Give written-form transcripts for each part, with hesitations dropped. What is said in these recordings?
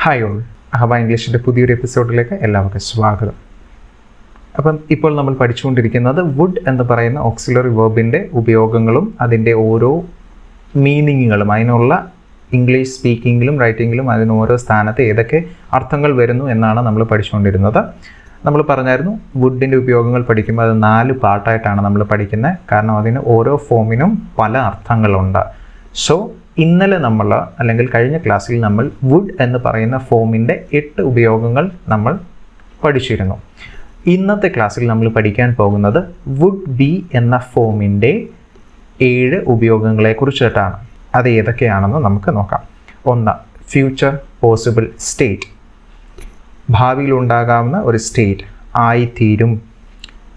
Hi all, അഹബ ഇംഗ്ലീഷിൻ്റെ പുതിയൊരു എപ്പിസോഡിലേക്ക് എല്ലാവർക്കും സ്വാഗതം. അപ്പം ഇപ്പോൾ നമ്മൾ പഠിച്ചുകൊണ്ടിരിക്കുന്നത് വുഡ് എന്ന് പറയുന്ന ഓക്സിലറി വെർബിൻ്റെ ഉപയോഗങ്ങളും അതിൻ്റെ ഓരോ മീനിങ്ങുകളും, അതിനുള്ള ഇംഗ്ലീഷ് സ്പീക്കിങ്ങിലും റൈറ്റിങ്ങിലും അതിന് ഓരോ സ്ഥാനത്ത് ഏതൊക്കെ അർത്ഥങ്ങൾ വരുന്നു എന്നാണ് നമ്മൾ പഠിച്ചുകൊണ്ടിരുന്നത്. നമ്മൾ പറഞ്ഞായിരുന്നു വുഡിൻ്റെ ഉപയോഗങ്ങൾ പഠിക്കുമ്പോൾ അത് 4 പാർട്ടായിട്ടാണ് നമ്മൾ പഠിക്കുന്നത്. കാരണം അതിന് ഓരോ ഫോമിനും പല അർത്ഥങ്ങളുണ്ട്. സോ ഇന്നലെ അല്ലെങ്കിൽ കഴിഞ്ഞ ക്ലാസ്സിൽ നമ്മൾ വുഡ് എന്ന് പറയുന്ന ഫോമിൻ്റെ 8 ഉപയോഗങ്ങൾ നമ്മൾ പഠിച്ചിരുന്നു. ഇന്നത്തെ ക്ലാസ്സിൽ നമ്മൾ പഠിക്കാൻ പോകുന്നത് വുഡ് ബി എന്ന ഫോമിൻ്റെ 7 ഉപയോഗങ്ങളെക്കുറിച്ചിട്ടാണ്. അത് ഏതൊക്കെയാണെന്ന് നമുക്ക് നോക്കാം. 1. ഫ്യൂച്ചർ പോസിബിൾ സ്റ്റേറ്റ്, ഭാവിയിൽ ഉണ്ടാകാവുന്ന ഒരു സ്റ്റേറ്റ്, ആയിത്തീരും.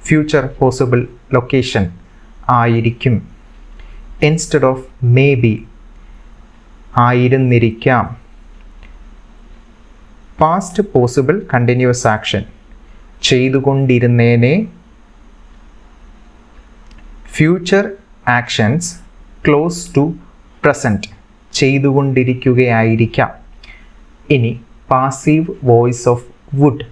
ഫ്യൂച്ചർ പോസിബിൾ ലൊക്കേഷൻ, ആയിരിക്കും. ഇൻസ്റ്റെഡ് ഓഫ് മേ ബി, ആയിരുന്നിരിക്കാം. പാസ്റ്റ് പോസിബിൾ കണ്ടിന്യൂസ് ആക്ഷൻ, ചെയ്തുകൊണ്ടിരുന്നേനെ. Future actions close to present, ചെയ്തുകൊണ്ടിരിക്കുകയായിരിക്കാം. ഇനി പാസീവ് വോയിസ് ഓഫ് വുഡ്,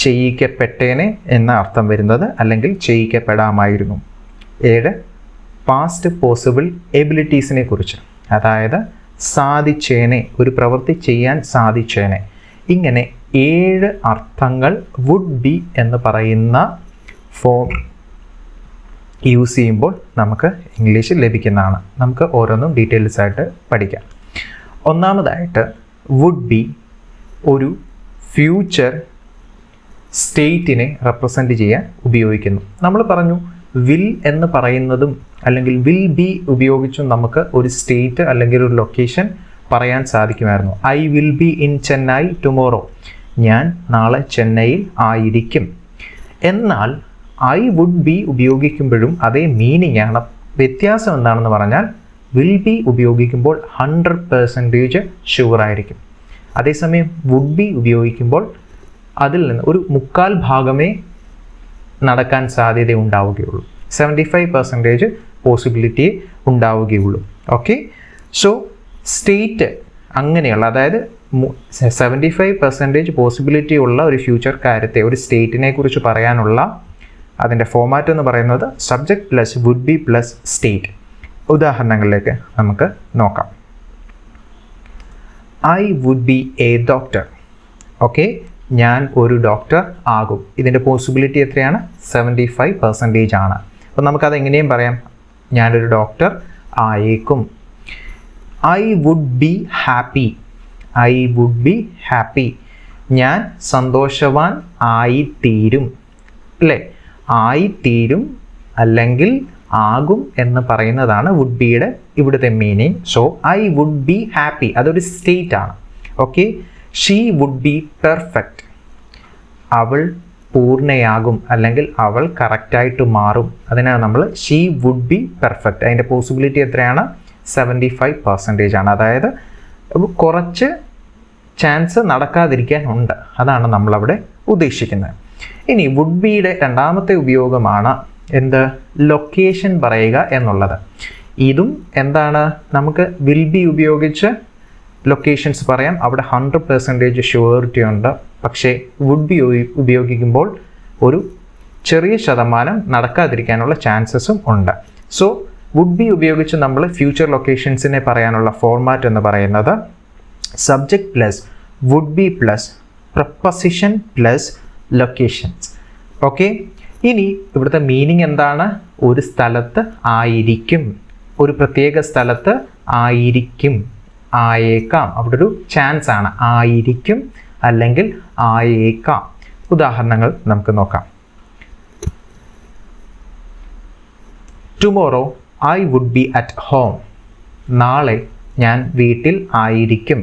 ചെയ്യിക്കപ്പെട്ടേനെ എന്ന അർത്ഥം വരുന്നത്, അല്ലെങ്കിൽ ചെയ്യിക്കപ്പെടാമായിരുന്നു. 7. പാസ്റ്റ് പോസിബിൾ എബിലിറ്റീസിനെ കുറിച്ച്, അതായത് സാധിച്ചേനെ, ഒരു പ്രവൃത്തി ചെയ്യാൻ സാധിച്ചേനെ. ഇങ്ങനെ 7 അർത്ഥങ്ങൾ വുഡ് ബി എന്ന് പറയുന്ന ഫോം യൂസ് ചെയ്യുമ്പോൾ നമുക്ക് ഇംഗ്ലീഷിൽ ലഭിക്കുന്നതാണ്. നമുക്ക് ഓരോന്നും ഡീറ്റെയിൽസ് ആയിട്ട് പഠിക്കാം. ഒന്നാമതായിട്ട് വുഡ് ബി ഒരു ഫ്യൂച്ചർ സ്റ്റേറ്റിനെ റെപ്രസെൻ്റ് ചെയ്യാൻ ഉപയോഗിക്കുന്നു. നമ്മൾ പറഞ്ഞു വിൽ എന്ന് പറയുന്നതും അല്ലെങ്കിൽ വിൽ ബി ഉപയോഗിച്ചും നമുക്ക് ഒരു സ്റ്റേറ്റ് അല്ലെങ്കിൽ ഒരു ലൊക്കേഷൻ പറയാൻ സാധിക്കുമായിരുന്നു. I will be in Chennai tomorrow, ഞാൻ നാളെ ചെന്നൈയിൽ ആയിരിക്കും. എന്നാൽ ഐ വുഡ് ബി ഉപയോഗിക്കുമ്പോഴും അതേ മീനിങ് ആണ്. വ്യത്യാസം എന്താണെന്ന് പറഞ്ഞാൽ വിൽ ബി ഉപയോഗിക്കുമ്പോൾ 100% ഷുവർ ആയിരിക്കും. അതേസമയം വുഡ് ബി ഉപയോഗിക്കുമ്പോൾ അതിൽ നിന്ന് ഒരു 3/4 നടക്കാൻ സാധ്യത ഉണ്ടാവുകയുള്ളൂ. 75% പോസിബിലിറ്റി ഉണ്ടാവുകയുള്ളൂ. ഓക്കെ, സോ സ്റ്റേറ്റ് അങ്ങനെയുള്ള, അതായത് 75% പോസിബിലിറ്റി ഉള്ള ഒരു ഫ്യൂച്ചർ കാര്യത്തെ, ഒരു സ്റ്റേറ്റിനെ കുറിച്ച് പറയാനുള്ള അതിൻ്റെ ഫോമാറ്റ് എന്ന് പറയുന്നത് subject plus would be plus state. ഉദാഹരണങ്ങളിലേക്ക് നമുക്ക് നോക്കാം. I would be a doctor. Okay, ഞാൻ ഒരു ഡോക്ടർ ആകും. ഇതിൻ്റെ പോസിബിലിറ്റി എത്രയാണ്? 75% ആണ്. അപ്പോൾ നമുക്കത് എങ്ങനെയും പറയാം, ഞാനൊരു ഡോക്ടർ ആയേക്കും. I would be happy. I would be happy, ഞാൻ സന്തോഷവാൻ ആയിത്തീരും. അല്ലേ, ആയിത്തീരും അല്ലെങ്കിൽ ആകും എന്ന് പറയുന്നതാണ് വുഡ് ബിയുടെ ഇവിടുത്തെ meaning. So I would be happy, അതൊരു സ്റ്റേറ്റ് ആണ്. Okay, she would be perfect, അവൾ പൂർണ്ണയാകും അല്ലെങ്കിൽ അവൾ കറക്റ്റായിട്ട് മാറും. അതിനാണ് നമ്മൾ ഷീ വുഡ് ബി പെർഫെക്റ്റ്. അതിൻ്റെ പോസിബിലിറ്റി എത്രയാണ്? 75% ആണ്. അതായത് കുറച്ച് ചാൻസ് നടക്കാതിരിക്കാൻ ഉണ്ട്. അതാണ് നമ്മളവിടെ ഉദ്ദേശിക്കുന്നത്. ഇനി വുഡ് ബിയുടെ രണ്ടാമത്തെ ഉപയോഗമാണ് എന്ത്? ലൊക്കേഷൻ പറയുക എന്നുള്ളത്. ഇതും എന്താണ്? നമുക്ക് വിൽ ബി ഉപയോഗിച്ച് ലൊക്കേഷൻസ് പറയാം, അവിടെ 100% ഷുവറിറ്റി ഉണ്ട്. പക്ഷേ വുഡ് ബി ഉപയോഗിക്കുമ്പോൾ ഒരു ചെറിയ ശതമാനം നടക്കാതിരിക്കാനുള്ള ചാൻസസും ഉണ്ട്. സോ വുഡ് ബി ഉപയോഗിച്ച് നമ്മൾ ഫ്യൂച്ചർ ലൊക്കേഷൻസിനെ പറയാനുള്ള ഫോർമാറ്റ് എന്ന് പറയുന്നത് subject plus would be plus preposition plus locations. Okay, ഇനി ഇവിടുത്തെ മീനിങ് എന്താണ്? ഒരു സ്ഥലത്ത് ആയിരിക്കും, ഒരു പ്രത്യേക സ്ഥലത്ത് ആയിരിക്കും, ആയേക്കാം. അവിടെ ഒരു ചാൻസ് ആണ്, ആയിരിക്കും അല്ലെങ്കിൽ ആയേക്കാം. ഉദാഹരണങ്ങൾ നമുക്ക് നോക്കാം. Tomorrow I would be at home. നാളെ ഞാൻ വീട്ടിൽ ആയിരിക്കും.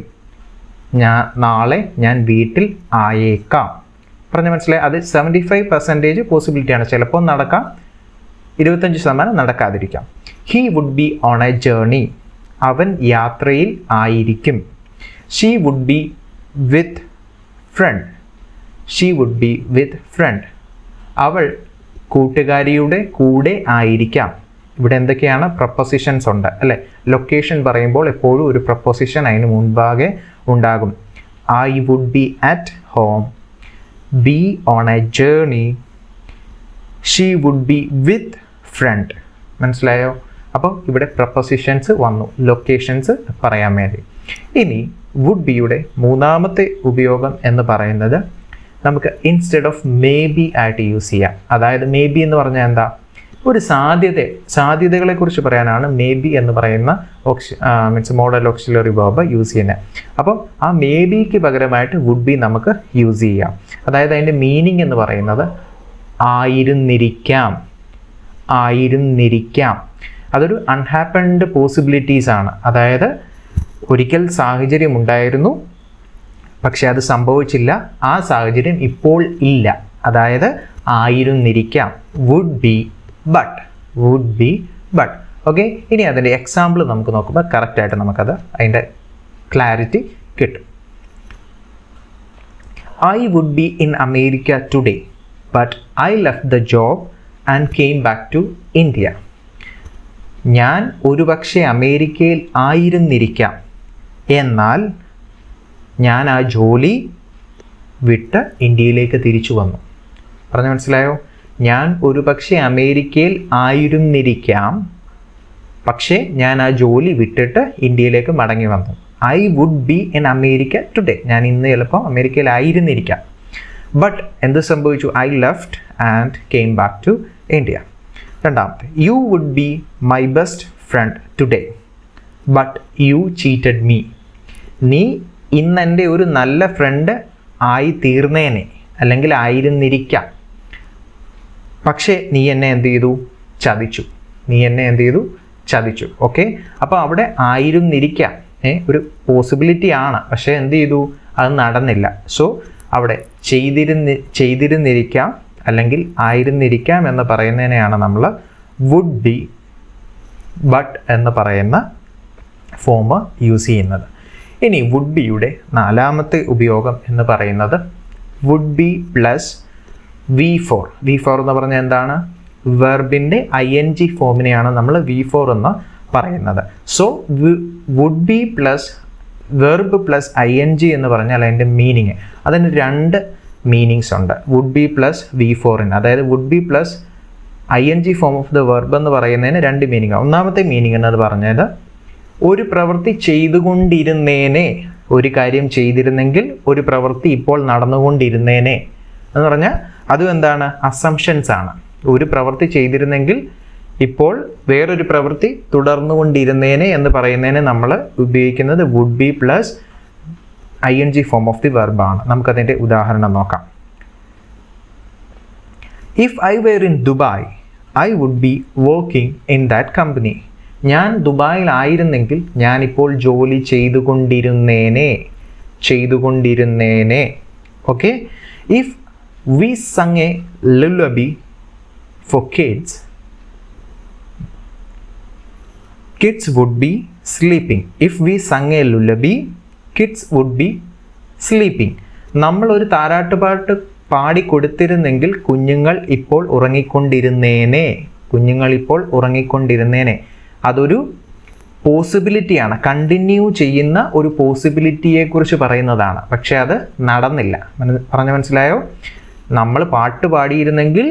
നാളെ ഞാൻ വീട്ടിൽ ആയേക്കാം. പറഞ്ഞ് മനസ്സിലായി? അത് 75% പോസിബിലിറ്റിയാണ്. ചിലപ്പോൾ നടക്കാം, 25% നടക്കാതിരിക്കാം. He would be on a journey. അവൻ യാത്രയിൽ ആയിരിക്കും. She would be with friend. She would be with friend. അവൾ കൂട്ടുകാരിയുടെ കൂടെ ആയിരിക്കാം. ഇവിടെ എന്തൊക്കെയാണ്? പ്രപ്പോസിഷൻസ് ഉണ്ട് അല്ലേ? ലൊക്കേഷൻ പറയുമ്പോൾ എപ്പോഴും ഒരു പ്രപ്പോസിഷൻ അതിന് മുൻപാകെ ഉണ്ടാകും. I would be at home. Be on a journey. She would be with friend. മനസ്സിലായോ? അപ്പോൾ ഇവിടെ പ്രപ്പോസിഷൻസ് വന്നു, ലൊക്കേഷൻസ് പറയാൻ വേണ്ടി. ഇനി വുഡ് ബിയുടെ മൂന്നാമത്തെ ഉപയോഗം എന്ന് പറയുന്നത് നമുക്ക് ഇൻസ്റ്റെഡ് ഓഫ് മേ ബി ആയിട്ട് യൂസ് ചെയ്യാം. അതായത് മേ ബി എന്ന് പറഞ്ഞാൽ എന്താ, ഒരു സാധ്യതകളെക്കുറിച്ച് പറയാനാണ് മേ ബി എന്ന് പറയുന്ന means modal auxiliary verb use ചെയ്യുന്നത്. അപ്പം ആ മേ ബിക്ക് പകരമായിട്ട് വുഡ് ബി നമുക്ക് യൂസ് ചെയ്യാം. അതായത് അതിൻ്റെ മീനിങ് എന്ന് പറയുന്നത് ആയിരുന്നിരിക്കാം. അതൊരു അൺഹാപ്പൻഡ് പോസിബിലിറ്റീസ് ആണ്. അതായത് ഒരിക്കൽ സാഹചര്യം ഉണ്ടായിരുന്നു, പക്ഷെ അത് സംഭവിച്ചില്ല. ആ സാഹചര്യം ഇപ്പോൾ ഇല്ല. അതായത് ആയിരുന്നിരിക്കാം. Would be but. ഓക്കെ, ഇനി അതിൻ്റെ എക്സാമ്പിൾ നമുക്ക് നോക്കുമ്പോൾ കറക്റ്റായിട്ട് നമുക്കത് അതിൻ്റെ ക്ലാരിറ്റി കിട്ടും. I would be in America today, but I left the job and came back to India. ഞാൻ ഒരുപക്ഷെ അമേരിക്കയിൽ ആയിരുന്നിരിക്കാം, എന്നാൽ ഞാൻ ആ ജോലി വിട്ട് ഇന്ത്യയിലേക്ക് തിരിച്ചു വന്നു. പറഞ്ഞു മനസ്സിലായോ? ഞാൻ ഒരുപക്ഷെ അമേരിക്കയിൽ ആയിരുന്നിരിക്കാം, പക്ഷേ ഞാൻ ആ ജോലി വിട്ടിട്ട് ഇന്ത്യയിലേക്ക് മടങ്ങി വന്നു. I would be in America today. ഞാൻ ഇന്ന് ചിലപ്പോൾ അമേരിക്കയിൽ ആയിരുന്നിരിക്കാം. ബട്ട് എന്ത് സംഭവിച്ചു? I left and came back to India. രണ്ടാമത്തെ, you would be my best friend today, but you cheated me. നീ ഇന്ന് എൻ്റെ ഒരു നല്ല ഫ്രണ്ട് ആയി തീർന്നേനെ, അല്ലെങ്കിൽ ആയിരുന്നിരിക്കാം, പക്ഷേ നീ എന്നെ എന്ത് ചെയ്തു? ചതിച്ചു. ഓക്കെ, അപ്പോൾ അവിടെ ആയിരുന്നിരിക്കാം ഒരു ആണ്, പക്ഷേ എന്ത് ചെയ്തു? അത് നടന്നില്ല. സോ അവിടെ ചെയ്തിരുന്നിരിക്കാം അല്ലെങ്കിൽ ആയിരുന്നിരിക്കാം എന്ന് പറയുന്നതിനെയാണ് നമ്മൾ വുഡ് ബി ബട്ട് എന്ന് പറയുന്ന ഫോം യൂസ് ചെയ്യുന്നത്. ഇനി വുഡ് ബിയുടെ നാലാമത്തെ ഉപയോഗം എന്ന് പറയുന്നത് വുഡ് ബി പ്ലസ് V4 എന്ന് പറഞ്ഞാൽ എന്താണ്? വെർബിൻ്റെ ING ഫോമിനെയാണ് നമ്മൾ V4 എന്ന് പറയുന്നത്. So would be plus verb plus ING എന്ന് പറഞ്ഞാൽ അതിൻ്റെ മീനിങ്, അതിന് രണ്ട് മീനിങ്സ് ഉണ്ട്. വുഡ് ബി പ്ലസ് V4, അതായത് would be plus ING form of the verb എന്ന് പറയുന്നതിന് രണ്ട് മീനിങ്. ഒന്നാമത്തെ മീനിങ് എന്നത് പറഞ്ഞത് ഒരു പ്രവൃത്തി ചെയ്തുകൊണ്ടിരുന്നേനെ, ഒരു കാര്യം ചെയ്തിരുന്നെങ്കിൽ ഒരു പ്രവൃത്തി ഇപ്പോൾ നടന്നുകൊണ്ടിരുന്നേനെ എന്ന് പറഞ്ഞാൽ അതും എന്താണ്? അസംഷൻസ് ആണ്. ഒരു പ്രവൃത്തി ചെയ്തിരുന്നെങ്കിൽ ഇപ്പോൾ വേറൊരു പ്രവൃത്തി തുടർന്നുകൊണ്ടിരുന്നേനെ എന്ന് പറയുന്നതിന് നമ്മൾ ഉപയോഗിക്കുന്നത് would be plus ING form of the വെർബാണ്. നമുക്കതിൻ്റെ ഉദാഹരണം നോക്കാം. If I were in Dubai I would be working in that company. ഞാൻ ദുബായിലായിരുന്നെങ്കിൽ ഞാനിപ്പോൾ ജോലി ചെയ്തുകൊണ്ടിരുന്നേനെ. Okay, if we sung a lullaby for kids would be sleeping. If we sung a lullaby, kids would be sleeping. നമ്മൾ ഒരു താരാട്ടുപാട്ട് പാടിക്കൊടുത്തിരുന്നെങ്കിൽ കുഞ്ഞുങ്ങൾ ഇപ്പോൾ ഉറങ്ങിക്കൊണ്ടിരുന്നേനെ. അതൊരു പോസിബിലിറ്റിയാണ്, കണ്ടിന്യൂ ചെയ്യുന്ന ഒരു പോസിബിലിറ്റിയെക്കുറിച്ച് പറയുന്നതാണ്. പക്ഷേ അത് നടന്നില്ല. പറഞ്ഞു മനസ്സിലായോ? നമ്മൾ പാട്ട് പാടിയിരുന്നെങ്കിൽ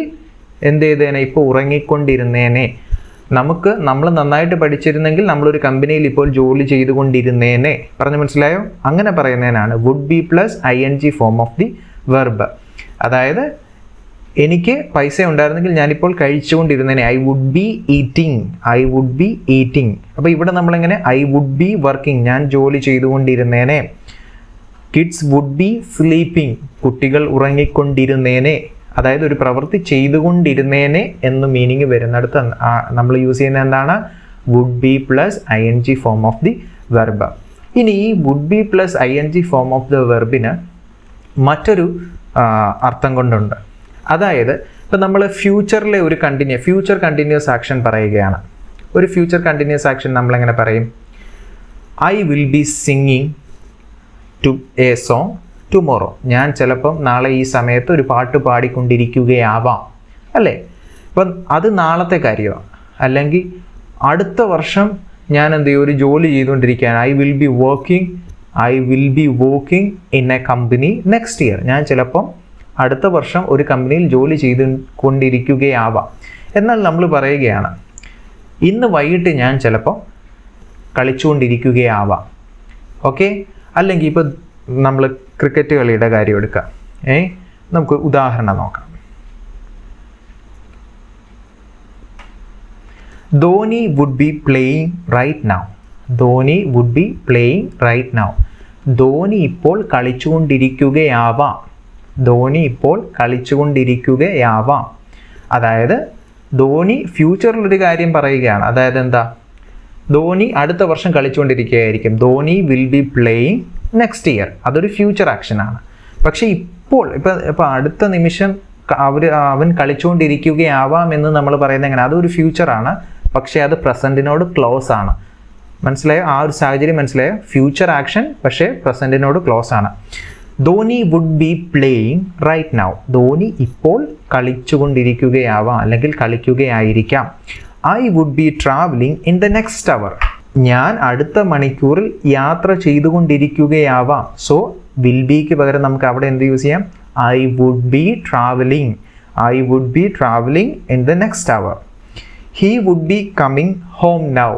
എന്ത് ചെയ്തേനെ? ഇപ്പോൾ ഉറങ്ങിക്കൊണ്ടിരുന്നേനെ. നമ്മൾ നന്നായിട്ട് പഠിച്ചിരുന്നെങ്കിൽ നമ്മളൊരു കമ്പനിയിൽ ഇപ്പോൾ ജോലി ചെയ്തുകൊണ്ടിരുന്നേനെ. പറഞ്ഞു മനസ്സിലായോ? അങ്ങനെ പറയുന്നതിനാണ് would be plus ING form of the verb. അതായത് എനിക്ക് പൈസ ഉണ്ടായിരുന്നെങ്കിൽ ഞാനിപ്പോൾ കഴിച്ചുകൊണ്ടിരുന്നേനെ. I would be eating. അപ്പോൾ ഇവിടെ നമ്മളെങ്ങനെ ഐ വുഡ് ബി വർക്കിംഗ്, ഞാൻ ജോലി ചെയ്തുകൊണ്ടിരുന്നേനെ. കിഡ്സ് വുഡ് ബി സ്ലീപ്പിംഗ്, കുട്ടികൾ ഉറങ്ങിക്കൊണ്ടിരുന്നേനെ. അതായത് ഒരു പ്രവൃത്തി ചെയ്തുകൊണ്ടിരുന്നേനെ എന്ന് മീനിങ് വരുന്നിടത്ത് നമ്മൾ യൂസ് ചെയ്യുന്നത് എന്താണ്? Would be plus ING form of the verb. ഇനി ഈ would be plus ING form of the വെർബിന് മറ്റൊരു അർത്ഥം കൊണ്ടുണ്ട്. അതായത് ഇപ്പം നമ്മൾ ഫ്യൂച്ചറിലെ ഒരു ഫ്യൂച്ചർ കണ്ടിന്യൂസ് ആക്ഷൻ പറയുകയാണ്. ഒരു ഫ്യൂച്ചർ കണ്ടിന്യൂസ് ആക്ഷൻ നമ്മളെങ്ങനെ പറയും? I will be singing to a song tomorrow. ഞാൻ ചിലപ്പം നാളെ ഈ സമയത്ത് ഒരു പാട്ട് പാടിക്കൊണ്ടിരിക്കുകയാവാം, അല്ലേ? അപ്പം അത് നാളത്തെ കാര്യമാണ്. അല്ലെങ്കിൽ അടുത്ത വർഷം ഞാൻ എന്ത് ചെയ്യും? ഒരു ജോലി ചെയ്തുകൊണ്ടിരിക്കുകയാണ്. I will be working I will B working in A company next year. ഞാൻ ചിലപ്പം അടുത്ത വർഷം ഒരു കമ്പനിയിൽ ജോലി ചെയ്തുകൊണ്ടിരിക്കുകയാവാം. എന്നാൽ നമ്മൾ പറയുകയാണ് ഇന്ന് വൈകിട്ട് ഞാൻ ചിലപ്പോൾ കളിച്ചുകൊണ്ടിരിക്കുകയാവാം. ഓക്കെ, അല്ലെങ്കിൽ ഇപ്പോൾ നമ്മൾ ക്രിക്കറ്റ് കളിയുടെ കാര്യം എടുക്കാം. നമുക്ക് ഉദാഹരണം നോക്കാം. Dhoni would be playing right now. Dhoni would be playing right now. Dhoni ഇപ്പോൾ കളിച്ചുകൊണ്ടിരിക്കുകയാവാം. ധോണി ഇപ്പോൾ കളിച്ചുകൊണ്ടിരിക്കുകയാവാം. അതായത് ധോണി ഫ്യൂച്ചറിലൊരു കാര്യം പറയുകയാണ്. അതായത് എന്താ, ധോണി അടുത്ത വർഷം കളിച്ചുകൊണ്ടിരിക്കുകയായിരിക്കും. Dhoni will be playing next year. അതൊരു ഫ്യൂച്ചർ ആക്ഷനാണ്. പക്ഷേ ഇപ്പോൾ അടുത്ത നിമിഷം അവൻ കളിച്ചുകൊണ്ടിരിക്കുകയാവാം എന്ന് നമ്മൾ പറയുന്നത് എങ്ങനെ? അതൊരു ഫ്യൂച്ചറാണ്, പക്ഷേ അത് പ്രസൻറ്റിനോട് ക്ലോസ് ആണ്. മനസ്സിലായോ? ആ ഒരു സാഹചര്യം മനസ്സിലായോ? ഫ്യൂച്ചർ ആക്ഷൻ പക്ഷേ പ്രസൻറ്റിനോട് ക്ലോസ് ആണ്. Dhoni would be playing right now. Dhoni ഇപ്പോൾ കളിച്ചുകൊണ്ടിരിക്കുകയാവാം അല്ലെങ്കിൽ കളിക്കുകയായിരിക്കാം. I would be travelling in the next hour. ഞാൻ അടുത്ത മണിക്കൂറിൽ യാത്ര ചെയ്തുകൊണ്ടിരിക്കുകയാവാം. സോ വിൽ ബിക്ക് പകരം നമുക്ക് അവിടെ എന്ത് യൂസ് ചെയ്യാം? I would be travelling. I would be travelling in the next hour. He would be coming home now.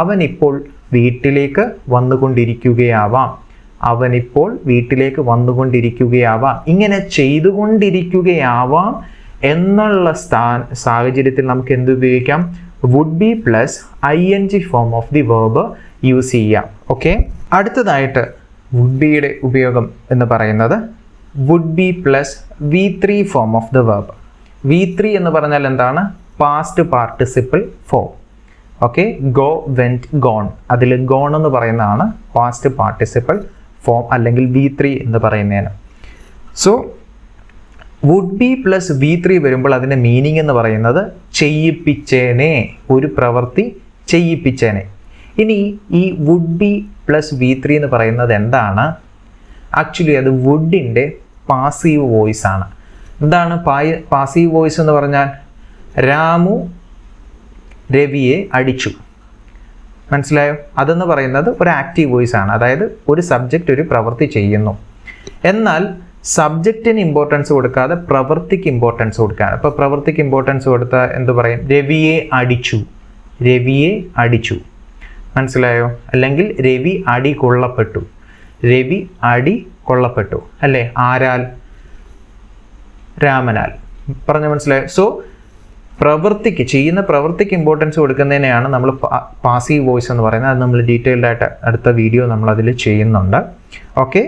അവൻ ഇപ്പോൾ വീട്ടിലേക്ക് വന്നുകൊണ്ടിരിക്കുകയാവാം. അവനിപ്പോൾ വീട്ടിലേക്ക് വന്നുകൊണ്ടിരിക്കുകയാവാം. ഇങ്ങനെ ചെയ്തുകൊണ്ടിരിക്കുകയാവാം എന്നുള്ള സാഹചര്യത്തിൽ നമുക്ക് എന്ത് ഉപയോഗിക്കാം? Would be plus ING form of the verb use ചെയ്യാം. ഓക്കെ, അടുത്തതായിട്ട് വുഡ് ബിയുടെ ഉപയോഗം എന്ന് പറയുന്നത് would be plus V3 form of the verb. V3 എന്ന് പറഞ്ഞാൽ എന്താണ്? Past participle form. Okay, go, went, gone. അതിൽ ഗോൺ എന്ന് പറയുന്നതാണ് പാസ്റ്റ് പാർട്ടിസിപ്പിൾ ഫോം അല്ലെങ്കിൽ V3 എന്ന് പറയുന്നതിന്. So would be plus V3 വരുമ്പോൾ അതിൻ്റെ മീനിങ് എന്ന് പറയുന്നത് ചെയ്യിപ്പിച്ചേനെ, ഒരു പ്രവൃത്തി ചെയ്യിപ്പിച്ചേനെ. ഇനി ഈ വുഡ് ബി പ്ലസ് V3 എന്ന് പറയുന്നത് എന്താണ്? ആക്ച്വലി അത് വുഡിൻ്റെ പാസീവ് വോയിസ് ആണ്. എന്താണ് പാസീവ് വോയിസ് എന്ന് പറഞ്ഞാൽ? രാമു രവിയെ അടിച്ചു. മനസ്സിലായോ? അതെന്ന് പറയുന്നത് ഒരു ആക്റ്റീവ് വോയിസ് ആണ്. അതായത് ഒരു സബ്ജക്റ്റ് ഒരു പ്രവൃത്തി ചെയ്യുന്നു. എന്നാൽ സബ്ജക്റ്റിന് ഇമ്പോർട്ടൻസ് കൊടുക്കാതെ പ്രവൃത്തിക്ക് ഇമ്പോർട്ടൻസ് കൊടുക്കുകയാണ്. ഇപ്പോൾ പ്രവൃത്തിക്ക് ഇമ്പോർട്ടൻസ് കൊടുത്താൽ എന്ത് പറയും? രവിയെ അടിച്ചു. രവിയെ അടിച്ചു. മനസ്സിലായോ? അല്ലെങ്കിൽ രവി അടി കൊള്ളപ്പെട്ടു. രവി അടി കൊള്ളപ്പെട്ടു അല്ലേ? ആരാൽ? രാമനാൽ. പറഞ്ഞു മനസ്സിലായോ? സോ ചെയ്യുന്ന പ്രവൃത്തിക്ക് ഇമ്പോർട്ടൻസ് കൊടുക്കുന്നതിനെയാണ് നമ്മൾ പാസീവ് വോയിസ് എന്ന് പറയുന്നത്. അത് നമ്മൾ ഡീറ്റെയിൽഡ് ആയിട്ട് അടുത്ത വീഡിയോ നമ്മൾ അതിൽ ചെയ്യുന്നുണ്ട്. ഓക്കെ,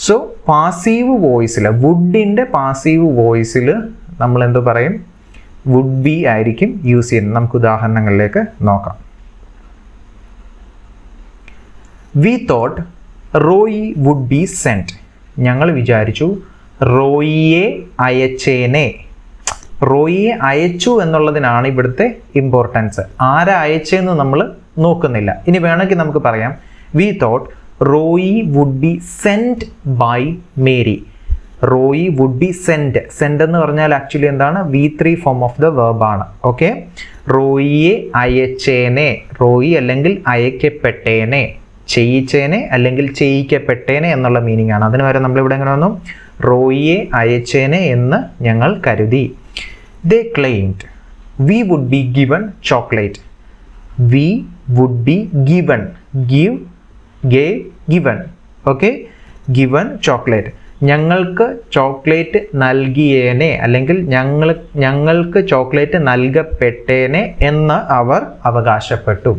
സോ പാസീവ് വോയിസിൽ, വുഡിൻ്റെ പാസീവ് വോയിസിൽ നമ്മൾ എന്ത് പറയും? വുഡ് ബി ആയിരിക്കും യൂസ് ചെയ്യുന്നത്. നമുക്ക് ഉദാഹരണങ്ങളിലേക്ക് നോക്കാം. We thought Roy would be sent. ഞങ്ങൾ വിചാരിച്ചു റോയിയെ അയച്ചേനെ. റോയിയെ അയച്ചു എന്നുള്ളതിനാണ് ഇവിടുത്തെ ഇമ്പോർട്ടൻസ്. ആരെ അയച്ചെന്ന് നമ്മൾ നോക്കുന്നില്ല. ഇനി വേണമെങ്കിൽ നമുക്ക് പറയാം we thought Roy would be sent by Mary. Roy would be sent. Sent എന്ന് പറഞ്ഞാൽ ആക്ച്വലി എന്താണ്? V3 ഫോം ഓഫ് ദ വേർബാണ്. ഓക്കെ, റോയിയെ അയച്ചേനെ. റോയി അല്ലെങ്കിൽ അയക്കപ്പെട്ടേനെ, ചെയ്യിച്ചേനെ അല്ലെങ്കിൽ ചെയ്യിക്കപ്പെട്ടേനെ എന്നുള്ള മീനിങ് ആണ്. അതിന് വരെ നമ്മളിവിടെ എങ്ങനെ വന്നു? റോയിയെ അയച്ചേനെ എന്ന് ഞങ്ങൾ കരുതി. They claimed we would be given chocolate. We would be given. Give, gave, given. Okay, given chocolate. ഞങ്ങൾക്ക് ചോക്ലേറ്റ് നൽകിയേനെ അല്ലെങ്കിൽ ഞങ്ങൾക്ക് ചോക്ലേറ്റ് നൽകപ്പെട്ടേനെ എന്ന് അവർ അവകാശപ്പെട്ടു.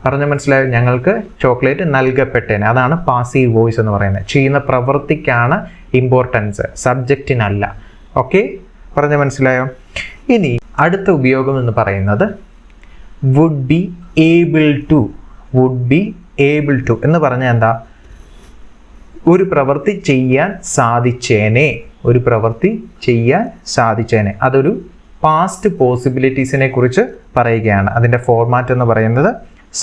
പറഞ്ഞു മനസ്സിലായോ? ഞങ്ങൾക്ക് ചോക്ലേറ്റ് നൽകപ്പെട്ടേനെ. അതാണ് പാസീവ് വോയിസ് എന്ന് പറയുന്നത്. ചെയ്യുന്ന പ്രവൃത്തിക്കാണ് ഇമ്പോർട്ടൻസ്, സബ്ജക്റ്റിനല്ല. ഓക്കെ, പറഞ്ഞു മനസ്സിലായോ? ഇനി അടുത്ത ഉപയോഗം എന്ന് പറയുന്നത് would be able to. Would be able to എന്ന് പറഞ്ഞാൽ എന്താ? ഒരു പ്രവൃത്തി ചെയ്യാൻ സാധിച്ചേനെ. ഒരു പ്രവൃത്തി ചെയ്യാൻ സാധിച്ചേനെ. അതൊരു പാസ്റ്റ് പോസിബിലിറ്റീസിനെ കുറിച്ച് പറയുകയാണ്. അതിൻ്റെ ഫോർമാറ്റ് എന്ന് പറയുന്നത്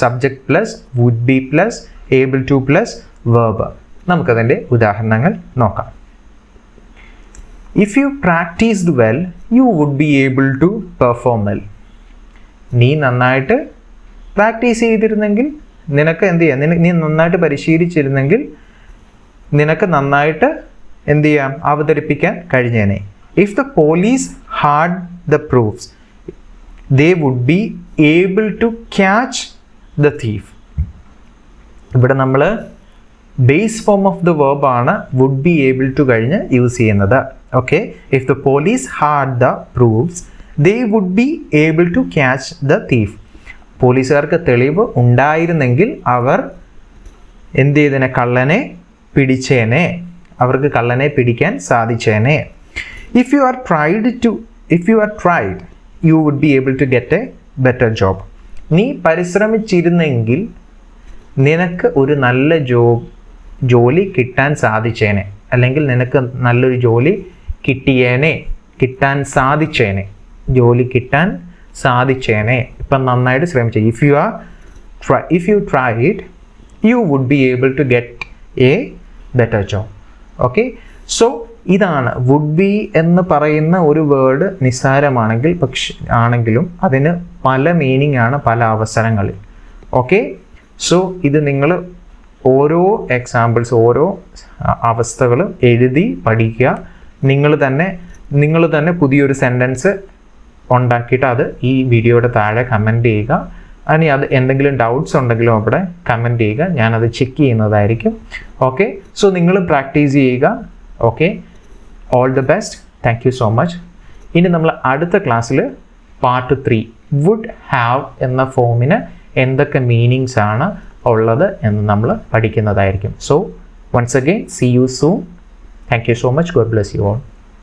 subject plus would be plus able to plus verb. നമുക്കതിൻ്റെ ഉദാഹരണങ്ങൾ നോക്കാം. If you practiced well, you would be able to perform well. നീ നന്നായിട്ട് പ്രാക്ടീസ് ചെയ്തിരുന്നെങ്കിൽ, നിനക്ക് എന്ത് ചെയ്യാം? നീ നന്നായിട്ട് പരിശീലിച്ചിരുന്നെങ്കിൽ നിനക്ക് നന്നായിട്ട് എന്ത് ചെയ്യാം, അവതരിപ്പിക്കാൻ കഴിഞ്ഞേനെ. If the police had the proofs they would be able to catch the thief. ഇവിടെ നമ്മൾ base form of the verb ആണ് വുഡ് ബി ഏബിൾ ടു കഴിഞ്ഞ് യൂസ് ചെയ്യുന്നത്. Okay, if the police had the proofs they would be able to catch the thief. പോലീസുകാർക്ക് തെളിവ് ഉണ്ടായിരുന്നെങ്കിൽ അവർ എന്ത് ചെയ്തേനെ, കള്ളനെ പിടിച്ചേനെ, അവർക്ക് കള്ളനെ പിടിക്കാൻ സാധിച്ചേനെ. If you are tried you would be able to get a better job. നീ പരിശ്രമിച്ചിരുന്നെങ്കിൽ നിനക്ക് ഒരു നല്ല ജോലി കിട്ടാൻ സാധിച്ചേനെ, അല്ലെങ്കിൽ നിനക്ക് നല്ലൊരു ജോലി കിട്ടാൻ സാധിച്ചേനെ. ഇപ്പം നന്നായിട്ട് ശ്രമിച്ചു. If you tried you would be able to get a better job. Okay, so ഇതാണ് വുഡ് ബി എന്ന് പറയുന്ന ഒരു വേർഡ് നിസ്സാരമാണെങ്കിൽ ആണെങ്കിലും അതിന് പല മീനിങ് ആണ് പല അവസരങ്ങളിൽ. ഓക്കെ, സോ ഇത് നിങ്ങൾ ഓരോ എക്സാമ്പിൾസ്, ഓരോ അവസ്ഥകളും എഴുതി പഠിക്കുക. നിങ്ങൾ തന്നെ പുതിയൊരു സെൻറ്റൻസ് ഉണ്ടാക്കിയിട്ട് അത് ഈ വീഡിയോയുടെ താഴെ കമൻറ്റ് ചെയ്യുക. ഇനി അത് എന്തെങ്കിലും ഡൗട്ട്സ് ഉണ്ടെങ്കിലും അവിടെ കമൻറ്റ് ചെയ്യുക, ഞാനത് ചെക്ക് ചെയ്യുന്നതായിരിക്കും. ഓക്കെ, സോ നിങ്ങൾ പ്രാക്ടീസ് ചെയ്യുക. Okay, all the best. Thank you so much. ഇനി നമ്മൾ അടുത്ത ക്ലാസ്സിൽ പാർട്ട് 3 വുഡ് ഹാവ് എന്ന ഫോമിന് എന്തൊക്കെ മീനിങ്സ് ആണ് ഉള്ളത് എന്ന് നമ്മൾ പഠിക്കുന്നതായിരിക്കും. So once again see you soon. Thank you so much. God bless you all.